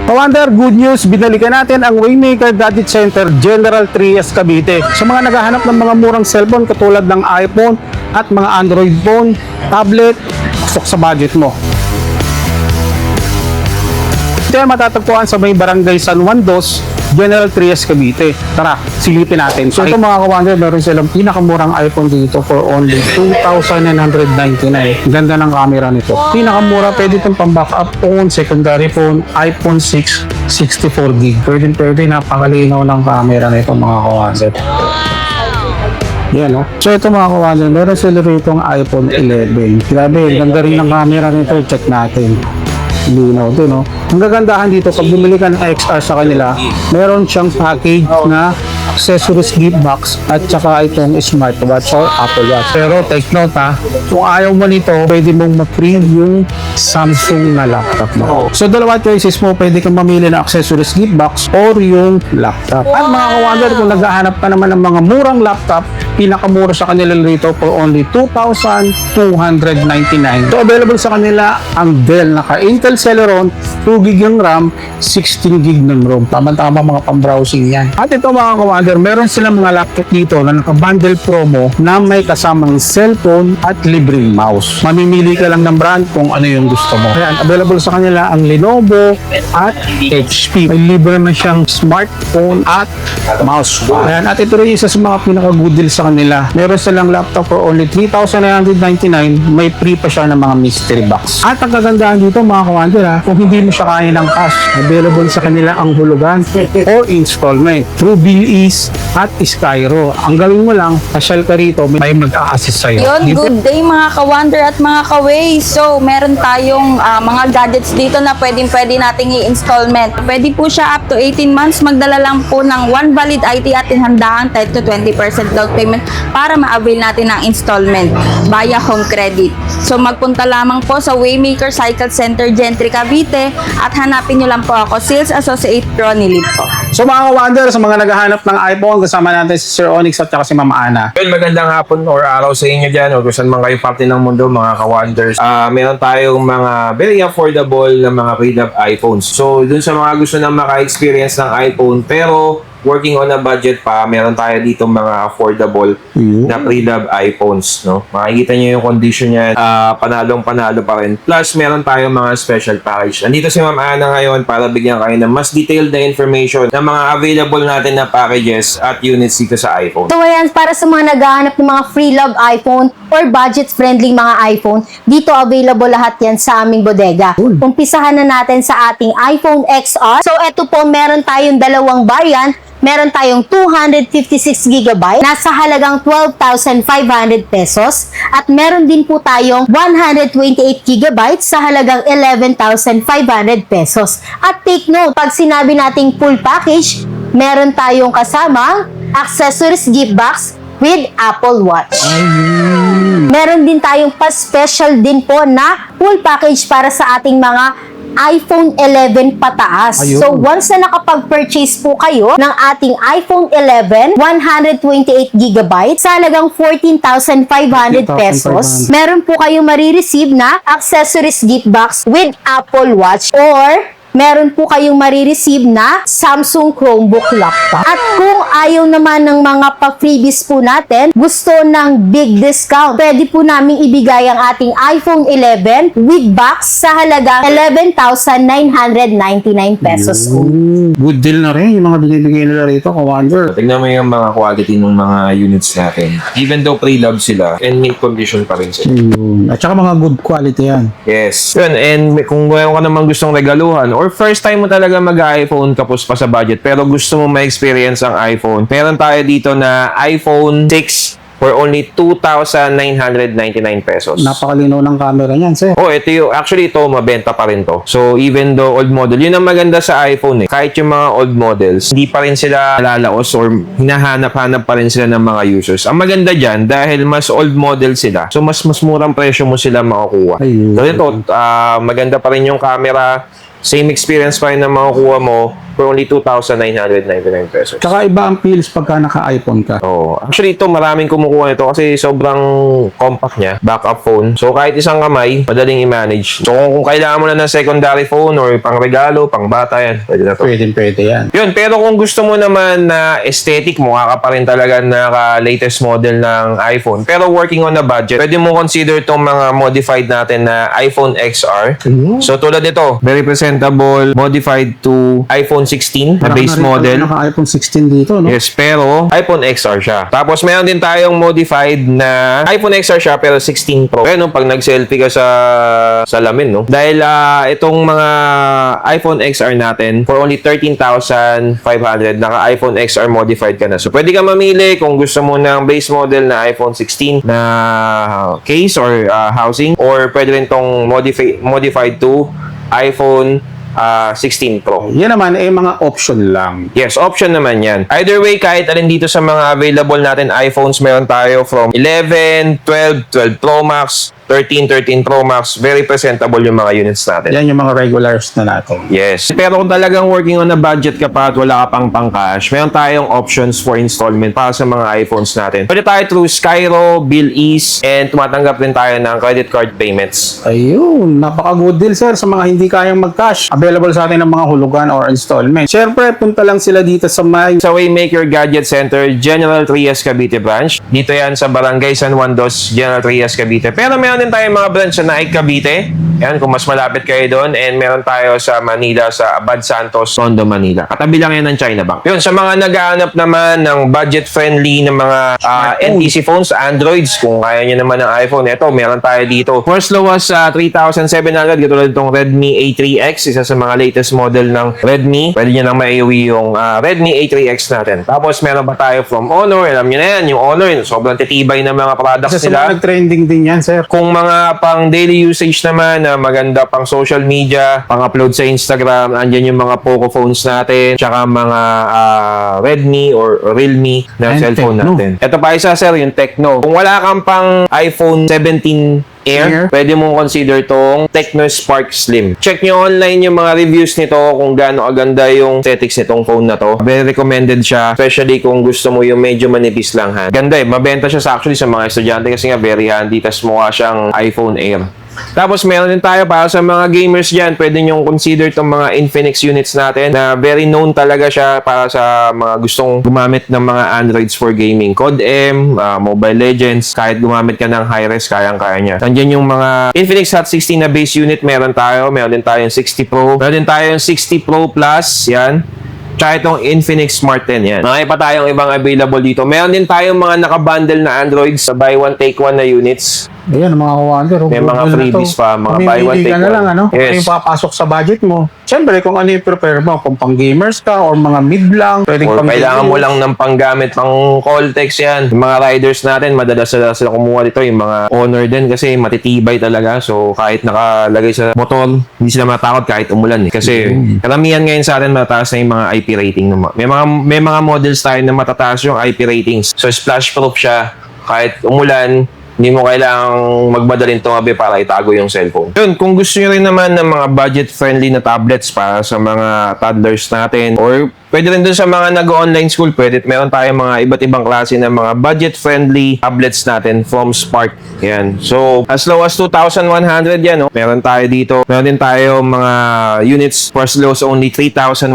Kawander, good news, binalikan natin ang Waymaker Gadget Center General Trias Cavite. Sa mga naghahanap ng mga murang cellphone katulad ng iPhone at mga Android phone, tablet, pasok sa budget mo. Ito ay matatagpuan sa may Barangay San Juan Dos, General Trias Cavite. Tara, silipin natin. So ito mga kawander, meron silang pinakamurang iPhone dito for only 2,999. Ganda ng camera nito. Pinakamura, pwede itong pang-backup phone, secondary phone, iPhone 6, 64GB. Pwede, napakalinaw ng camera nito mga kawander. Yan, no? So ito mga kawander, meron sila rito ang iPhone 11. Grabe, ganda rin ng camera nito. Check natin. Linaw din, no? Ang gagandahan dito, pag bumili ka ng XR sa kanila, meron siyang package na accessories gift box at saka itong smartwatch or Apple Watch. Pero take note ha, kung ayaw mo nito, pwede mong ma-print yung Samsung na laptop mo. So dalawa choices mo, pwede kang mamili ng accessories gift box or yung laptop. At mga kawander, kung naghahanap ka naman ng mga murang laptop, pinakamura sa kanila rito for only 2,299. So available sa kanila ang Dell naka-Intel Celeron, 2GB ng RAM, 16GB ng ROM. Tama-tama mga pang-browsing yan. At ito mga kawander, meron silang mga laptop dito na naka-bundle promo na may kasamang cellphone at libreng mouse. Mamimili ka lang ng brand kung ano yung gusto mo. Ayan, available sa kanila ang Lenovo at HP. May libre na siyang smartphone at mouse. Ayan, at ito rin isa sa mga pinaka-good deal sa kanila. Meron silang laptop for only 3,999. May free pa siya ng mga mystery box. At ang kagandahan dito mga kawander ha, kung hindi mo siya kaya ng cash, available sa kanila ang hulugan or installment through BIS at Skyro. Ang gawin mo lang, pasyal ka rito, may mag-a-assist sa'yo. Yun, good day mga ka-wonder at mga ka-way. So, meron tayong mga gadgets dito na pwede nating i-installment. Pwede po siya up to 18 months. Magdala lang po ng one valid IT at handaan 10 to 20% down payment para ma-avail natin ang installment via home credit. So, magpunta lamang po sa Waymaker Cycle Center Gentry Cavite at hanapin nyo lang po ako, Sales Associate Pro Nilid po. So mga ka-wonder, sa mga naghahanap ng iPhone, kasama natin si Sir Onyx at saka si Ma'am Ana. Well, magandang hapon or araw sa inyo dyan o kung saan man kayo parte ng mundo mga ka-wonders. Meron tayong mga very affordable na mga pre-love iPhones. So, dun sa mga gusto na maka-experience ng iPhone pero working on a budget pa, meron tayo dito mga affordable na pre-love iPhones, no? Makikita nyo yung condition niya, panalong-panalo pa rin. Plus, meron tayong mga special package. Nandito si Ma'am Ana ngayon para bigyan kayo ng mas detailed na information ng mga available natin na packages at units dito sa iPhone. So ayan, para sa mga naghahanap ng mga free love iPhone or budget-friendly mga iPhone, dito available lahat yan sa aming bodega. Umpisahan na natin sa ating iPhone XR. So eto po, meron tayong dalawang variant. Meron tayong 256GB, nasa halagang 12,500 pesos. At meron din po tayong 128GB sa halagang 11,500 pesos. At take note, pag sinabi nating full package, meron tayong kasamang accessories gift box with Apple Watch. Meron din tayong pa-special din po na full package para sa ating mga iPhone 11 pataas. Ayun. So, once na nakapag-purchase po kayo ng ating iPhone 11, 128GB sa halagang 14,500 pesos, meron po kayong marireceive na accessories gift box with Apple Watch or meron po kayong marireceive na Samsung Chromebook laptop. At kung ayaw naman ng mga pa-freebies po natin, gusto ng big discount, pwede po namin ibigay ang ating iPhone 11 with box sa halagang 11,999 pesos. Good deal na rin yung mga binibigay nila rito, ka-wonder. Tignan mo yung mga quality ng mga units natin. Even though pre-love sila, and mint condition pa rin sila. At saka mga good quality yan. Yes. Yun, and kung mayroon ka naman gustong regaluhan or first time mo talaga mag-iPhone kapos pa sa budget pero gusto mo ma-experience ang iPhone, meron tayo dito na iPhone 6 for only 2,999 pesos. Napakalinaw ng camera niyan, sir. Oh, ito yung, actually ito, mabenta pa rin to. So, even though old model, yun ang maganda sa iPhone eh. Kahit yung mga old models, hindi pa rin sila lalaos or hinahanap-hanap pa rin sila ng mga users. Ang maganda dyan, dahil mas old model sila, so mas murang presyo mo sila makukuha. So, ito, maganda pa rin yung camera, same experience pa rin na makukuha mo, for only 2,999 pesos. Tsaka iba ang feels pagka naka-iPhone ka. Oh, actually ito maraming kumukuha nito kasi sobrang compact niya, backup phone. So kahit isang kamay, madaling i-manage. So kung kailangan mo na ng secondary phone or pang regalo, pang bata yan, pwede na to. Pwede yan. Yun, pero kung gusto mo naman na aesthetic, mukha ka pa rin talaga naka-latest model ng iPhone, pero working on a budget, pwede mo consider itong mga modified natin na iPhone XR. So tulad nito, very presentable, modified to iPhone 16 na base model. Naka-iPhone 16 dito, no? Yes, pero iPhone XR siya. Tapos meron din tayong modified na iPhone XR siya pero 16 Pro. Kaya no, pag nag-selfie ka sa salamin, no? Dahil itong mga iPhone XR natin for only 13,500, naka iPhone XR modified ka na. So pwede ka mamili kung gusto mo ng base model na iPhone 16 na case or housing, or pwede rin tong modified to iPhone 16 Pro. Yan naman ay mga option lang. Yes, option naman yan. Either way, kahit alin dito sa mga available natin iPhones, meron tayo from 11, 12, 12 Pro Max, 13, 13 Pro Max. Very presentable yung mga units natin. Yan yung mga regulars na natin. Yes. Pero kung talagang working on a budget ka pa at wala ka pang pang-cash, meron tayong options for installment para sa mga iPhones natin. Pwede tayo through Skyro, BillEase, and tumatanggap din tayo ng credit card payments. Ayun, napaka-good deal sir sa mga hindi kayang mag-cash. Available sa atin ng mga hulugan or installment. Siyempre, punta lang sila dito sa may Sa Waymaker Gadget Center, General Trias, Cavite branch. Dito yan sa Barangay San Juan Dos, General Trias, Cavite. Pero meron din tayong mga branch sa Naik, Cavite. Yan, kung mas malapit kayo doon. And meron tayo sa Manila, sa Abad Santos, Tondo, Manila. Katabi lang yan ng China Bank. Yun, sa mga naghahanap naman ng budget-friendly ng mga NTC phones, Androids, kung kaya nyo naman ng iPhone, eto, meron tayo dito. First lowest 3,700, katulad itong Redmi A3X, isa sa mga latest model ng Redmi. Pwede nyo nang maiuwi yung Redmi A3X natin. Tapos meron pa tayo from Honor. Alam nyo na yan, yung Honor, sobrang titibay ng mga products Kasi sa nila. mga nag-trending din yan, sir. Kung mga pang daily usage naman na maganda pang social media, pang upload sa Instagram, andyan yung mga Poco phones natin, tsaka mga Redmi or Realme na And cellphone Tecno. natin. Ito pa isa sir, yung Tecno. Kung wala kang pang iPhone 17 Air, pwede mong consider tong Tecno Spark Slim. Check nyo online yung mga reviews nito kung gaano aganda yung aesthetics nitong phone na to. Very recommended siya, especially kung gusto mo yung medyo manipis lang ha. Ganda mabenta siya actually sa mga estudyante kasi nga very handy, tas mukha siyang iPhone Air. Tapos meron din tayo para sa mga gamers dyan, pwede nyo consider itong mga Infinix units natin na very known talaga siya para sa mga gustong gumamit ng mga Androids for gaming. Code M, Mobile Legends, kahit gumamit ka ng high-res, kayang-kaya niya. Nandiyan yung mga Infinix Hot 16 na base unit, meron din tayong 60 Pro, meron din tayong 60 Pro Plus, yan. Tsaka itong Infinix Smart 10 yan. Marami pa tayong ibang available dito. Meron din tayong mga nakabundle na Androids sa buy one take one na units. Ayan, mga ka-wonder. May mga freebies pa, mga buy one take ka na one. lang, ano? Kung Yes. yung papasok sa budget mo. Siyempre, kung ano yung prepare mo, kung pang gamers ka or mga mid lang, pwedeng Or pang kailangan mo lang ng panggamit, pang call text yan. Yung mga riders natin, madalas sila kumuha dito. Yung mga Honor din kasi matitibay talaga. So, kahit nakalagay sa motor, hindi sila matakot kahit umulan. Kasi karamihan ngayon sa atin mataas na yung mga IP rating. May mga models tayo na matataas yung IP ratings. So, splash proof siya. Kahit umulan, hindi mo kailangang magmadaling tumabi para itago yung cellphone. Yun, kung gusto nyo rin naman ng mga budget-friendly na tablets para sa mga toddlers natin, or pwede rin dun sa mga nag-online school, meron tayong mga iba't ibang klase ng mga budget-friendly tablets natin from Spark. Yan. So, as low as 2,100 yan. Oh. Meron tayo dito. Meron din tayo mga units for as low as only 3,100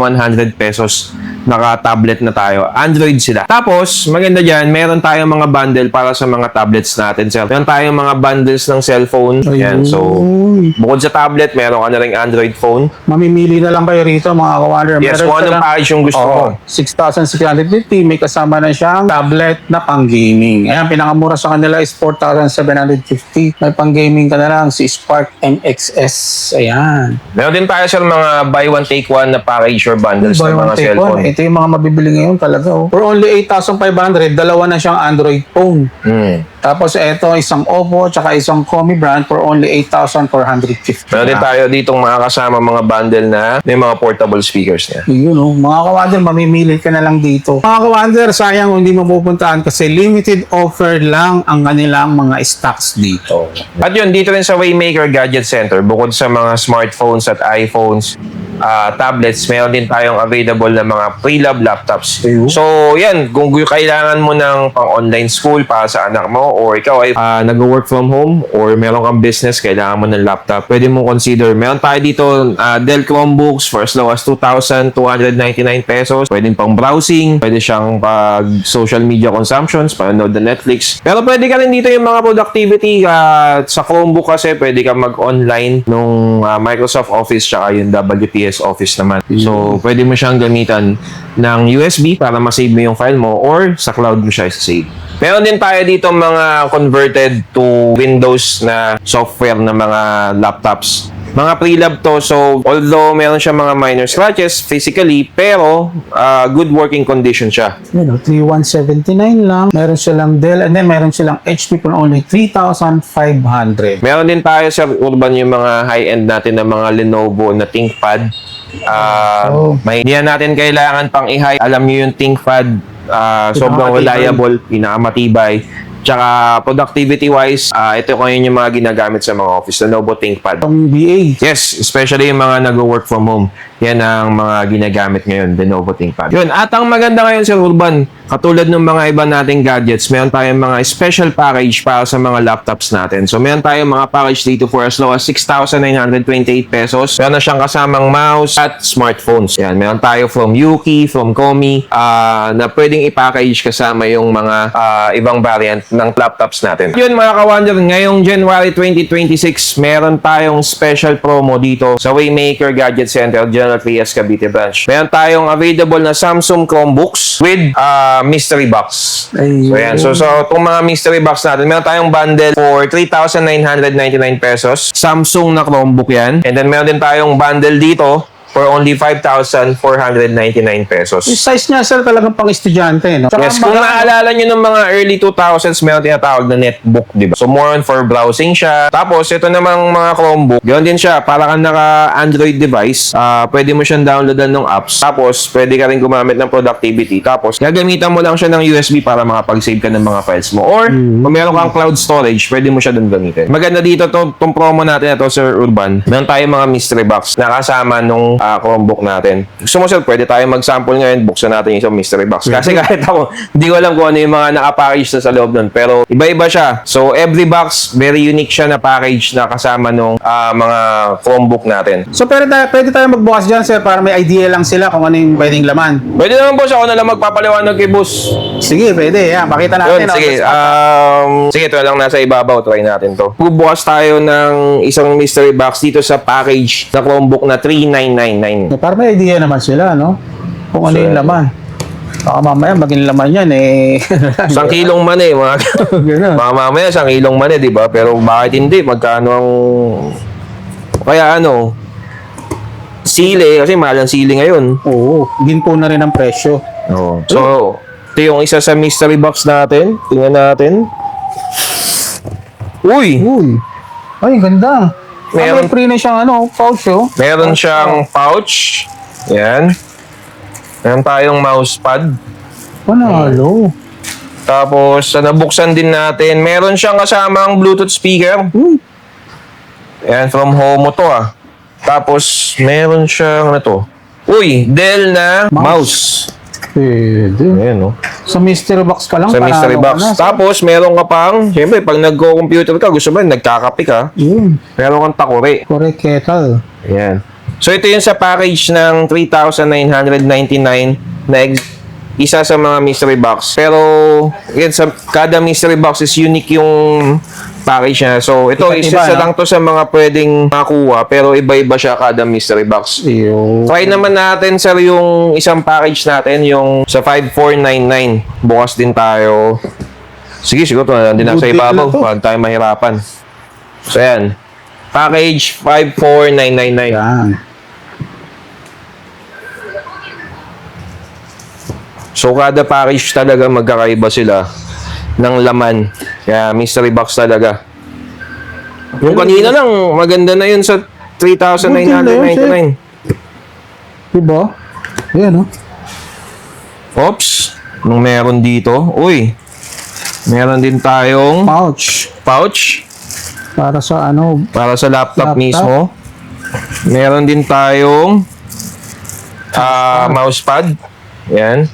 pesos. Naka-tablet na tayo. Android sila. Tapos, maganda dyan, meron tayong mga bundle para sa mga tablets natin. Sir. Meron tayong mga bundles ng cellphone. Yan. So, bukod sa tablet, meron ka na rin Android phone. Mamimili na lang kayo rito, mga ka-wonder. Yes, Meron kung anong silang- package yung gusto mo. 6,650. May kasama na siyang tablet na pang-gaming. Ayan, pinakamura sa kanila is 4,750. May pang-gaming ka na lang, si Spark MXS. Ayan. Meron din tayo sa mga buy one take one na package or bundles Buy ng one, mga take cellphone. one. Ito yung mga mabibili ngayon talaga. Oh. For only 8,500, dalawa na siyang Android phone. Tapos ito, isang Oppo, tsaka isang Xiaomi brand for only 8,450. Meron din tayo ditong mga kasama mga bundle na may mga portable speakers niya. Yun oh, mga ka-wonder, mamimili ka na lang dito. Mga ka-wonder, sayang hindi mo pupuntahan kasi limited offer lang ang kanilang mga stocks dito. At yun, dito rin sa Waymaker Gadget Center, bukod sa mga smartphones at iPhones, tablets, meron din tayong available na mga pre-lab laptops. Ayun. So, yan, kung kailangan mo ng pang-online school para sa anak mo or ikaw ay nag-work from home or meron kang business, kailangan mo ng laptop, pwede mo consider. Meron tayo dito Dell Chromebooks for as low as 2,299 pesos. Pwede pang browsing, pwede siyang pag social media consumptions, panonood ng Netflix. Pero pwede ka rin dito yung mga productivity. Sa Chromebook kasi pwede ka mag-online nung Microsoft Office tsaka yung WPS Office naman. So, pwede mo siyang gamitan ng USB para ma-save mo yung file mo or sa cloud mo siya i-save. Meron din tayo dito mga converted to Windows na software na mga laptops. Mga pre-lab to, so although meron siya mga minor scratches physically, pero good working condition siya. Yun, 3,179 lang. Meron silang Dell and then meron silang HP for only 3,500. Meron din tayo sa Urban yung mga high-end natin na mga Lenovo na ThinkPad. Hindi na natin kailangan pang i-high. Alam nyo yung ThinkPad, sobrang reliable, pinakamatibay. Tsaka productivity-wise, ito ko yun yung mga ginagamit sa mga office, Lenovo ThinkPad. Ang BA. Yes, especially yung mga nag-work from home. Yan ang mga ginagamit ngayon, Lenovo ThinkPad. Yun, at ang maganda ngayon sa Urban, katulad ng mga iba nating gadgets, meron tayong mga special package para sa mga laptops natin. So, meron tayong mga package dito for as low as 6,928 pesos. Meron na siyang kasamang mouse at smartphones. Yan, meron tayo from Yuki, from Komi, na pwedeng i-package kasama yung mga ibang variant ng laptops natin. Yun mga ka-wonder, ngayong January 2026, meron tayong special promo dito sa Waymaker Gadget Center, General Trias, Cavite Branch. Meron tayong available na Samsung Chromebooks with mystery box. So yan. So itong mga mystery box natin, meron tayong bundle for 3,999 pesos. Samsung na Chromebook yan. And then meron din tayong bundle dito for only 5,499 pesos. Yung size niya, sir, talagang pang estudyante, no? Tsaka Yes, kung naalala nyo ng mga early 2000s, meron tinatawag na netbook, di ba? So, more on for browsing siya. Tapos, ito namang mga Chromebook, ganoon din siya. Para kang naka-Android device, pwede mo siyang downloadan ng apps. Tapos, pwede ka rin gumamit ng productivity. Tapos, gagamitan mo lang siya ng USB para makapag-save ka ng mga files mo. Or, kung meron kang cloud storage, pwede mo siya doon gamitin. Maganda dito, tong promo natin ito, Sir Urban. Meron tayong mga mystery box na kasama nung Chromebook natin. Gusto mo, sir, pwede tayo mag-sample ngayon. Buksan natin yung isang mystery box. Kasi kahit ako, hindi ko alam kung ano yung mga naka-package na sa loob nun. Pero iba-iba siya. So, every box, very unique siya na package na kasama nung mga Chromebook natin. So, pwede tayo magbukas dyan, sir, para may idea lang sila kung ano yung pwedeng laman. Pwede naman, boss. Ako na lang magpapaliwanag kay boss. Sige, pwede. Yan, pakita natin. Yun, sige. Sige, ito lang nasa ibabaw. Try natin to. Bubukas tayo ng isang mystery box dito sa package na Chromebook na 3,999. Para may idea naman sila, no? Kung ano yung laman. Baka mamaya maging laman yan, eh. 1 kilong mani, mga Ganun. baka mamaya 1 kilong mani, di ba? Pero bakit hindi? Magkano ang... Kaya ano, sili, kasi mahal ang sili ngayon. Oo, ginpo na rin ang presyo. Oo. So, ito yung isa sa mystery box natin. Tingnan natin. Uy! Uy, ay, ganda. Meron- May free na siyang pouch, oh. Meron siyang pouch. Yan. Meron tayong mousepad. Panalo. Tapos, nabuksan din natin. Meron siyang kasamang Bluetooth speaker. Yan, from Homo to Tapos, meron siyang ano to? Uy, Dell na mouse. Pwede. Ayan, no? Sa mystery box ka lang, Sa mystery panalo box. ka na. Tapos, meron ka pang, siyempre, pag nagko-computer ka, gusto mo, nagkakape ka, Yun, meron kang takore. correct kettle. Ayan. So, ito yung sa package ng 3,999 na isa sa mga mystery box. Pero, again, sa kada mystery box is unique yung package niya. So, ito, Iba-iba, isa no? lang to sa mga pwedeng makuha, pero iba-iba siya kada mystery box. Yung Try naman natin, sir, yung isang package natin, yung sa 5,499. Bukas din tayo. Sige, siguro ito na din nasa Good deal ibabaw. na to. Huwag tayo mahirapan. So, yan. Package 5,499. yan. So, kada package talaga magkakaiba sila ng laman. Kaya, mystery box talaga. Yung kanina lang, maganda na yun sa 3,999. Diba? Ayan, oh. Oops. Nung meron dito, uy. Meron din tayong Pouch. pouch Para sa para sa laptop Laptop. mismo. Meron din tayong mousepad. Yan.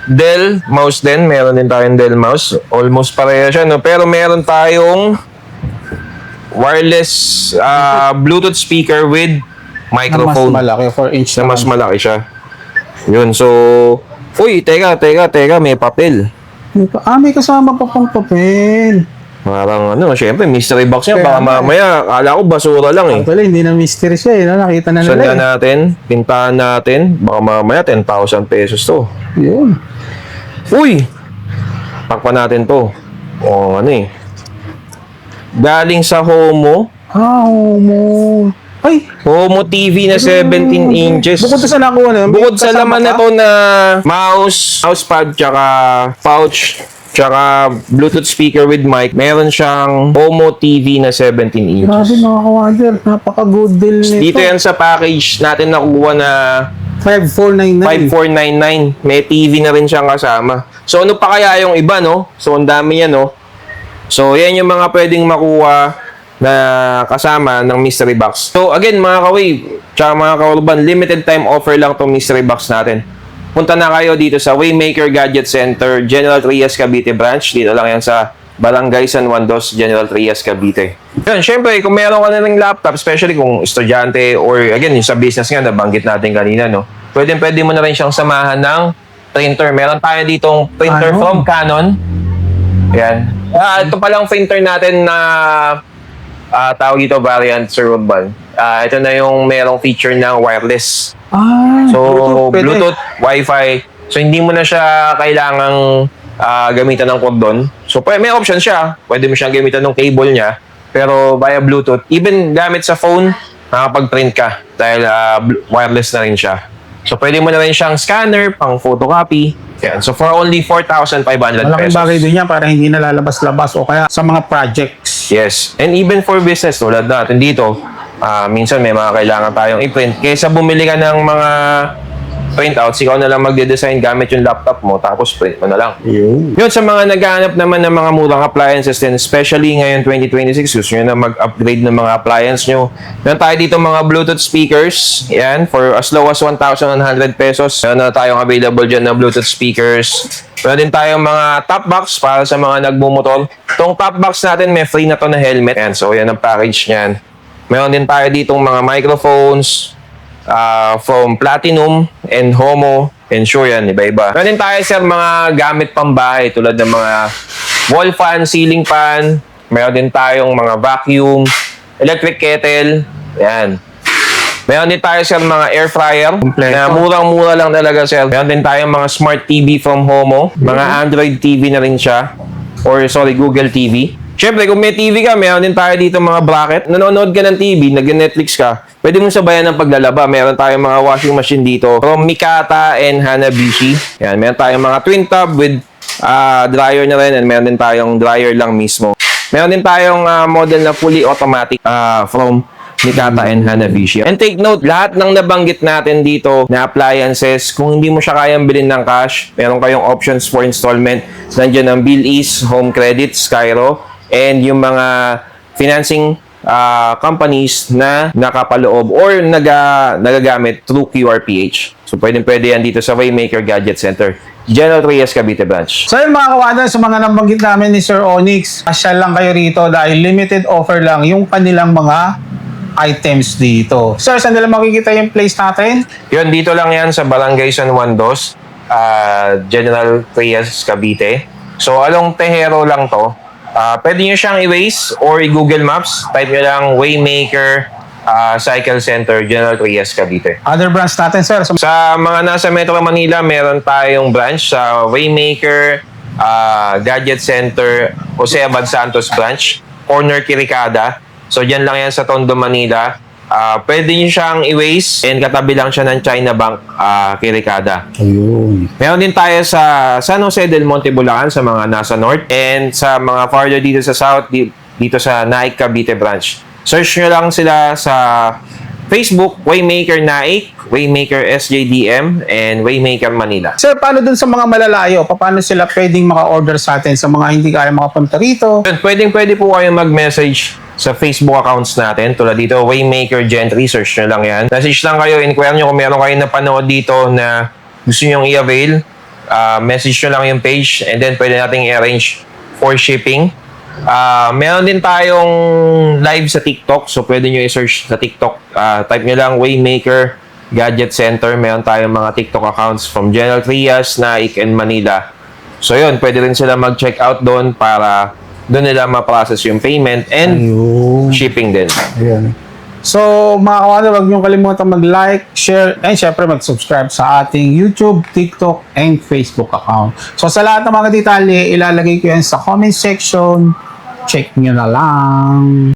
Dell mouse din. Meron din tayong Dell mouse. Almost pareha siya, no? Pero meron tayong wireless Bluetooth speaker with Na mas microphone. malaki, 4 inch Na mas malaki siya. Yun, so... Uy, teka, may papel. May kasama pa pang papel. Parang syempre, mystery box yan. Baka Kaya nga eh. mamaya, akala ko basura lang eh. Actually, hindi na mystery siya eh. Nakita na nila. Sundan natin, pintahan natin. Baka mamaya, 10,000 pesos to. Yun. Uy! Takpan natin to. O, galing sa Homo. Homo. Ay! Homo TV na 17 inches. Bukod sa nakuha na. Bukod sa laman na to na mousepad, tsaka pouch, tsaka Bluetooth speaker with mic, meron siyang Homo TV na 17 inches. Grabe mga kawander. Napaka-good deal nito. Dito yan sa package natin nakuha na 5499. 5499. May TV na rin siyang kasama. So ano pa kaya yung iba, no? So ang dami yan, no? So yan yung mga pwedeng makuha na kasama ng mystery box. So again, mga kaway, tsaka mga kaurban, limited time offer lang tong mystery box natin. Punta na kayo dito sa Waymaker Gadget Center, General Trias, Cavite branch. Dito lang yan sa Barangay San Juan Dos, General Trias, Cavite. Yun, syempre, kung meron ka na ng laptop, especially kung estudyante or again, yung sa business nga, nabanggit natin kanina, no? Pwede mo na rin siyang samahan ng printer. Meron tayo ditong printer from Canon. Yan. Ito palang printer natin na tawag dito variant, Sir Urban. Ito na yung merong feature ng wireless. So, pwede. Bluetooth, Wi-Fi. So, hindi mo na siya kailangang gamitan ng cordon. So, may option siya. Pwede mo siyang gamitan ng cable niya. Pero via Bluetooth, even gamit sa phone, nakapag-print ka dahil wireless na rin siya. So, pwede mo na rin siyang scanner, pang photocopy. Yan. So, for only 4,500 Malaking pesos. bagay din yan para hindi na lalabas-labas o kaya sa mga projects. Yes. And even for business, tulad natin dito, minsan may mga kailangan tayong i-print. Kaysa bumili ka ng mga printouts, ikaw na lang magde-design gamit yung laptop mo, tapos print mo na lang. Yun, sa mga naghahanap naman ng mga murang appliances din, especially ngayon 2026, gusto nyo na mag-upgrade ng mga appliance nyo. Meron tayo dito mga Bluetooth speakers, yan, for as low as 1,100 pesos. Meron na tayong available dyan na Bluetooth speakers. Meron din tayong mga top box para sa mga nagmumotor. Itong top box natin, may free na to na helmet. Yan, so yan ang package nyan. Meron din tayo ditong mga microphones, from Platinum and Homo and Shure yan, iba-iba. Meron din tayo sir mga gamit pambahay tulad ng mga wall fan, ceiling fan. Meron din tayong mga vacuum, electric kettle, yan. Meron din tayo sir mga air fryer na murang-mura lang talaga sir. Meron din tayong mga smart TV from Homo, mga Android TV na rin siya, or sorry, Google TV. Siyempre, kung may TV ka, meron din tayo dito mga bracket. Nanonood ka ng TV, nag-Netflix ka, pwede mong sabayan ng paglalaba. Meron tayong mga washing machine dito from Mikata and Hanabishi. Yan, meron tayong mga twin tub with dryer na rin, and meron din tayong dryer lang mismo. Meron din tayong model na fully automatic from Mikata and Hanabishi. And take note, lahat ng nabanggit natin dito na appliances, kung hindi mo siya kayang bilhin ng cash, meron kayong options for installment. Nandiyan ang Bill-Ease, Home Credit, Skyro, and yung mga financing companies na nakapaloob or nagagamit through QRPH. So, pwede yan dito sa Waymaker Gadget Center, General Trias, Cavite branch. So yun mga kawander, sa mga nabanggit namin ni Sir Onyx, pasyal lang kayo rito dahil limited offer lang yung kanilang mga items dito. Sir, saan nila makikita yung place natin? Yun, dito lang yan sa Barangay San Juan Dos, General Trias, Cavite. So, along Tejero lang to. Pwede nyo siyang i-Waze or i-Google Maps. Type nyo lang Waymaker Cycle Center, General Trias, Cavite. Other branch natin, sir. So, Sa mga nasa Metro Manila, meron tayong branch sa Waymaker Gadget Center, Jose Abad Santos branch, corner Kirikada. So, dyan lang yan sa Tondo, Manila. Pwede nyo siyang i-Waze and katabi lang siya ng China Bank, Kirikada. ayun. Meron din tayo sa San Jose del Monte, Bulacan sa mga nasa north, and sa mga farther dito sa south, dito sa Naik, Cavite branch. Search nyo lang sila sa Facebook, Waymaker Naik, Waymaker SJDM, and Waymaker Manila. Sir, paano dun sa mga malalayo? Paano sila pwedeng maka-order sa atin sa mga hindi kaya makapunta rito? Pwede po kayo mag-message sa Facebook accounts natin. Tulad dito, Waymaker Gentry, search nyo lang yan. Message lang kayo, inquire nyo kung meron kayo napanood dito na gusto nyo i-avail. Message nyo lang yung page and then pwede nating i-arrange for shipping. Meron din tayong live sa TikTok, so pwede nyo i-search sa TikTok. Type nyo lang Waymaker Gadget Center. Meron tayong mga TikTok accounts from General Trias, Naik, and Manila. So yun, pwede rin sila mag-check out doon para doon nila ma-process yung payment and Ayun. shipping din. Ayan. So, mga kawander, huwag niyong kalimutan mag-like, share, and syempre mag-subscribe sa ating YouTube, TikTok, and Facebook account. So, sa lahat ng mga detalye, ilalagay ko yan sa comment section. Check nyo na lang.